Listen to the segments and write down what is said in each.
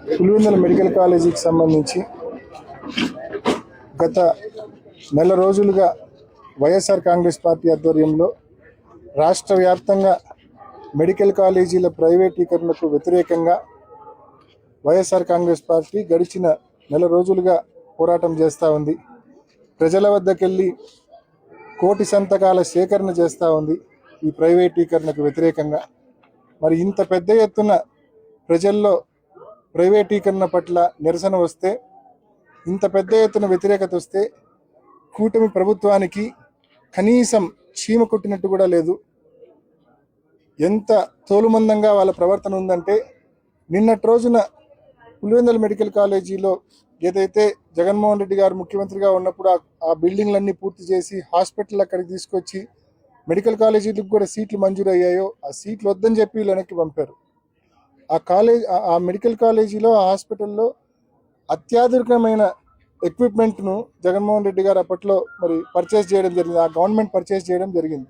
Pulivendula medical కాలేజీకి సంబంధించి గత నెల రోజులుగా వైఎస్ఆర్ కాంగ్రెస్ పార్టీ ఆధ్వర్యంలో రాష్ట్ర వ్యాప్తంగా మెడికల్ కాలేజీల ప్రైవేటీకరణకు వ్యతిరేకంగా వైఎస్ఆర్ కాంగ్రెస్ పార్టీ గడిచిన నెల రోజులుగా పోరాటం చేస్తూ ఉంది. ప్రజల వద్దకెళ్ళి కోటి సంతకాల సేకరణ చేస్తూ ఉంది ఈ ప్రైవేటీకరణకు వ్యతిరేకంగా. మరి ఇంత పెద్ద ఎత్తున ప్రజల్లో ప్రైవేటీకరణ పట్ల నిరసన వస్తే, ఇంత పెద్ద ఎత్తున వ్యతిరేకత వస్తే కూటమి ప్రభుత్వానికి కనీసం చీమ కొట్టినట్టు కూడా లేదు. ఎంత తోలుమందంగా వాళ్ళ ప్రవర్తన ఉందంటే, నిన్నటి రోజున పులివెందుల మెడికల్ కాలేజీలో ఏదైతే జగన్మోహన్ రెడ్డి గారు ముఖ్యమంత్రిగా ఉన్నప్పుడు ఆ బిల్డింగ్లన్నీ పూర్తి చేసి హాస్పిటల్ అక్కడికి తీసుకొచ్చి మెడికల్ కాలేజీలకు కూడా సీట్లు మంజూరు అయ్యాయో, ఆ సీట్లు వద్దని చెప్పి వీళ్ళు వెనక్కి పంపారు. ఆ మెడికల్ కాలేజీలో, ఆ హాస్పిటల్లో అత్యాధునికమైన ఎక్విప్మెంట్ను జగన్మోహన్ రెడ్డి గారు అప్పట్లో మరి పర్చేస్ చేయడం జరిగింది. ఆ గవర్నమెంట్ పర్చేస్ చేయడం జరిగింది.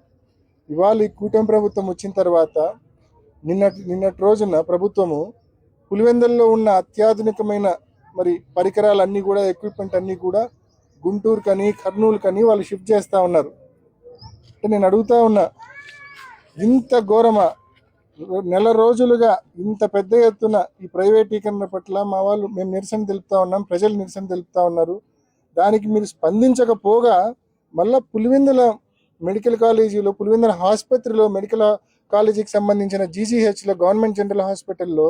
ఇవాళ ఈ కూటమి ప్రభుత్వం వచ్చిన తర్వాత నిన్నటి రోజున ప్రభుత్వము పులివెందుల్లో ఉన్న అత్యాధునికమైన మరి పరికరాలన్నీ కూడా, ఎక్విప్మెంట్ అన్నీ కూడా గుంటూరు కానీ కర్నూలు కానీ వాళ్ళు షిఫ్ట్ చేస్తూ ఉన్నారు. అంటే నేను అడుగుతా ఉన్నా, ఇంత ఘోరమా? నెల రోజులుగా ఇంత పెద్ద ఎత్తున ఈ ప్రైవేటీకరణ పట్ల మేము నిరసన తెలుపుతా ఉన్నాం, ప్రజలు నిరసన తెలుపుతా ఉన్నారు. దానికి మీరు స్పందించకపోగా మళ్ళా పులివెందుల మెడికల్ కాలేజీలో, పులివెందుల ఆసుపత్రిలో, మెడికల్ కాలేజీకి సంబంధించిన జీజీహెచ్లో, గవర్నమెంట్ జనరల్ హాస్పిటల్లో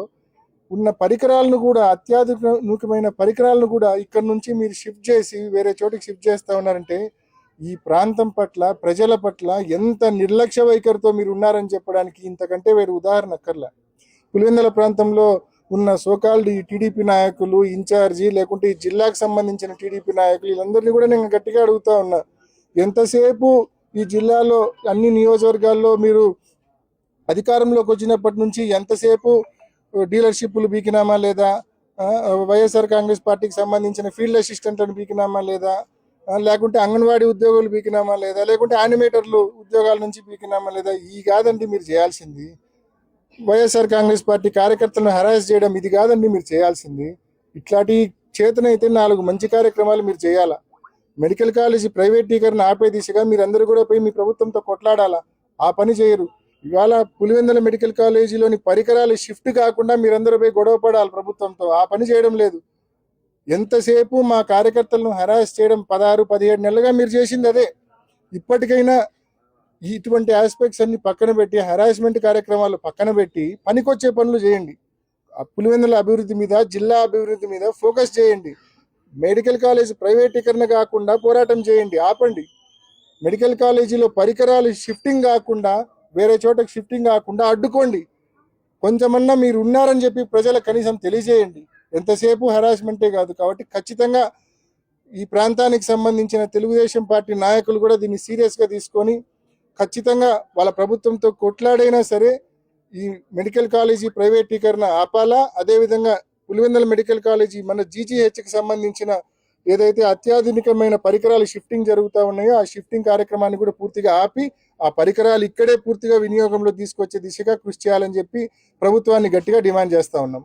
ఉన్న పరికరాలను కూడా, అత్యాధునికమైన పరికరాలను కూడా ఇక్కడ నుంచి మీరు షిఫ్ట్ చేసి వేరే చోటికి షిఫ్ట్ చేస్తూ ఉన్నారంటే ఈ ప్రాంతం పట్ల, ప్రజల పట్ల ఎంత నిర్లక్ష్య వైఖరితో మీరు ఉన్నారని చెప్పడానికి ఇంతకంటే వేరే ఉదాహరణ అక్కర్లా. పులివెందుల ప్రాంతంలో ఉన్న సోకాల్డ్ ఈ టీడీపీ నాయకులు, ఇన్ఛార్జి, లేకుంటే ఈ జిల్లాకు సంబంధించిన టీడీపీ నాయకులు, వీళ్ళందరినీ కూడా నేను గట్టిగా అడుగుతా ఉన్నా, ఎంతసేపు ఈ జిల్లాలో అన్ని నియోజకవర్గాల్లో మీరు అధికారంలోకి వచ్చినప్పటి నుంచి ఎంతసేపు డీలర్షిప్లు బీకినామా లేదా, వైఎస్ఆర్ కాంగ్రెస్ పార్టీకి సంబంధించిన ఫీల్డ్ అసిస్టెంట్లను బీకినామా లేదా, లేకుంటే అంగన్వాడీ ఉద్యోగులు బీకినామా లేదా, లేకుంటే యానిమేటర్లు ఉద్యోగాల నుంచి బీకినామా లేదా? ఈ కాదండి మీరు చేయాల్సింది. వైఎస్ఆర్ కాంగ్రెస్ పార్టీ కార్యకర్తలను హరాస్ చేయడం ఇది కాదండి మీరు చేయాల్సింది. ఇట్లాంటి చేతనైతే 4 మంచి కార్యక్రమాలు మీరు చేయాలా. మెడికల్ కాలేజీ ప్రైవేటీకరణ ఆపే దిశగా మీరందరూ కూడా పోయి మీ ప్రభుత్వంతో కొట్లాడాలా. ఆ పని చేయరు. ఇవాళ పులివెందుల మెడికల్ కాలేజీలోని పరికరాలు షిఫ్ట్ కాకుండా మీరందరూ పోయి గొడవ పడాలి ప్రభుత్వంతో. ఆ పని చేయడం లేదు. ఎంతసేపు మా కార్యకర్తలను హరాస్ చేయడం 16-17 నెలలుగా మీరు చేసింది అదే. ఇప్పటికైనా ఇటువంటి ఆస్పెక్ట్స్ అన్ని పక్కన పెట్టి, హరాస్మెంట్ కార్యక్రమాలు పక్కన పెట్టి పనికొచ్చే పనులు చేయండి. పులివెందుల అభివృద్ధి మీద, జిల్లా అభివృద్ధి మీద ఫోకస్ చేయండి. మెడికల్ కాలేజీ ప్రైవేటీకరణ కాకుండా పోరాటం చేయండి, ఆపండి. మెడికల్ కాలేజీలో పరికరాలు షిఫ్టింగ్ కాకుండా, వేరే చోటకి షిఫ్టింగ్ కాకుండా అడ్డుకోండి. కొంచెమన్నా మీరు ఉన్నారని చెప్పి ప్రజలకు కనీసం తెలియజేయండి. ఎంతసేపు హరాస్మెంటే కాదు. కాబట్టి ఖచ్చితంగా ఈ ప్రాంతానికి సంబంధించిన తెలుగుదేశం పార్టీ నాయకులు కూడా దీన్ని సీరియస్గా తీసుకొని ఖచ్చితంగా వాళ్ళ ప్రభుత్వంతో కొట్లాడైనా సరే ఈ మెడికల్ కాలేజీ ప్రైవేటీకరణ ఆపాలా. అదేవిధంగా పులివెందుల మెడికల్ కాలేజీ మన జీజీహెచ్కి సంబంధించిన ఏదైతే అత్యాధునికమైన పరికరాలు షిఫ్టింగ్ జరుగుతూ ఉన్నాయో ఆ షిఫ్టింగ్ కార్యక్రమాన్ని కూడా పూర్తిగా ఆపి ఆ పరికరాలు ఇక్కడే పూర్తిగా వినియోగంలో తీసుకొచ్చే దిశగా కృషి చేయాలని చెప్పి ప్రభుత్వాన్ని గట్టిగా డిమాండ్ చేస్తూ ఉన్నాం.